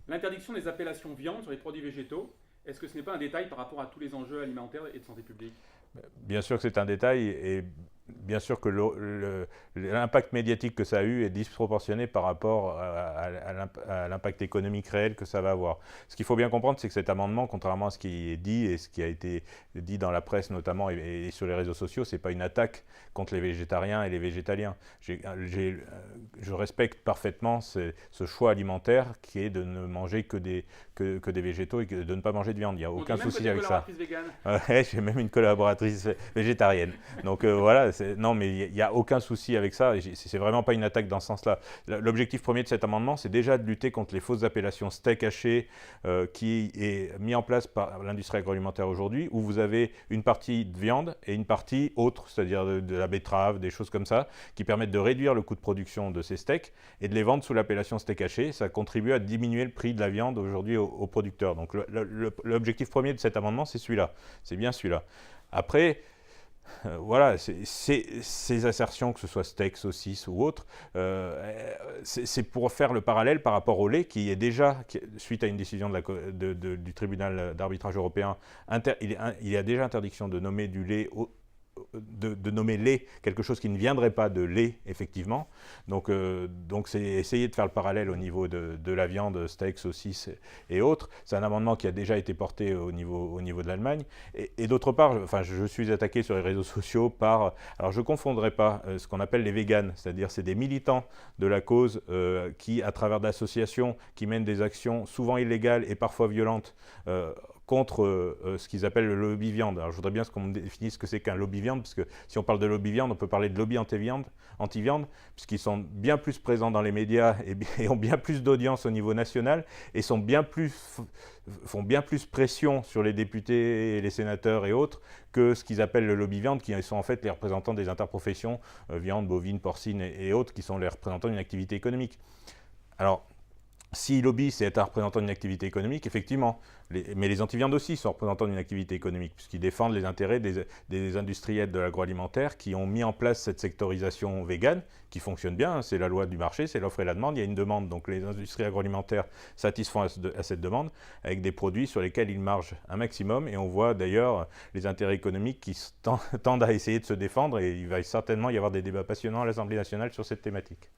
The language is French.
L'interdiction des appellations viande sur les produits végétaux, est-ce que ce n'est pas un détail par rapport à tous les enjeux alimentaires et de santé publique? Bien sûr que c'est un détail et bien sûr que l'impact médiatique que ça a eu est disproportionné par rapport à l'impact économique réel que ça va avoir. Ce qu'il faut bien comprendre, c'est que cet amendement, contrairement à ce qui est dit et ce qui a été dit dans la presse notamment et sur les réseaux sociaux, c'est pas une attaque contre les végétariens et les végétaliens. Je respecte parfaitement ce choix alimentaire qui est de ne manger que des végétaux et de ne pas manger de viande. Il n'y a On dit aucun même que souci tu es avec ça. collaboratrice végane. Ouais, j'ai même une collaboratrice végétarienne. Donc voilà, non, mais il n'y a aucun souci avec ça. C'est vraiment pas une attaque dans ce sens-là. L'objectif premier de cet amendement, c'est déjà de lutter contre les fausses appellations steak haché qui est mis en place par l'industrie agroalimentaire aujourd'hui, où vous avez une partie de viande et une partie autre, c'est-à-dire de la betterave, des choses comme ça, qui permettent de réduire le coût de production de ces steaks et de les vendre sous l'appellation steak haché. Ça contribue à diminuer le prix de la viande aujourd'hui aux producteurs. Donc l'objectif premier de cet amendement, c'est celui-là. C'est bien celui-là. Après, voilà, ces assertions, que ce soit steak, saucisse ou autre, c'est pour faire le parallèle par rapport au lait qui est déjà, suite à une décision du tribunal d'arbitrage européen, il y a déjà interdiction de nommer du lait de nommer lait quelque chose qui ne viendrait pas de lait, effectivement. Donc c'est essayer de faire le parallèle au niveau de la viande, steak, saucisse et autres. C'est un amendement qui a déjà été porté au niveau de l'Allemagne. Et d'autre part, enfin, je suis attaqué sur les réseaux sociaux par... Alors je ne confondrai pas ce qu'on appelle les véganes, c'est-à-dire c'est des militants de la cause qui, à travers d'associations qui mènent des actions souvent illégales et parfois violentes, contre ce qu'ils appellent le lobby viande. Alors je voudrais bien qu'on me définisse ce que c'est qu'un lobby viande, parce que si on parle de lobby viande, on peut parler de lobby anti-viande, puisqu'ils sont bien plus présents dans les médias et ont bien plus d'audience au niveau national et font bien plus pression sur les députés et les sénateurs et autres que ce qu'ils appellent le lobby viande, qui sont en fait les représentants des interprofessions, viande, bovine, porcine et autres, qui sont les représentants d'une activité économique. Alors, si lobby, c'est être un représentant d'une activité économique, effectivement, mais les anti-viandes aussi sont représentants d'une activité économique, puisqu'ils défendent les intérêts des industriels de l'agroalimentaire qui ont mis en place cette sectorisation végane, qui fonctionne bien, c'est la loi du marché, c'est l'offre et la demande, il y a une demande, donc les industries agroalimentaires satisfont à cette demande, avec des produits sur lesquels ils margent un maximum, et on voit d'ailleurs les intérêts économiques qui tendent à essayer de se défendre, et il va certainement y avoir des débats passionnants à l'Assemblée nationale sur cette thématique.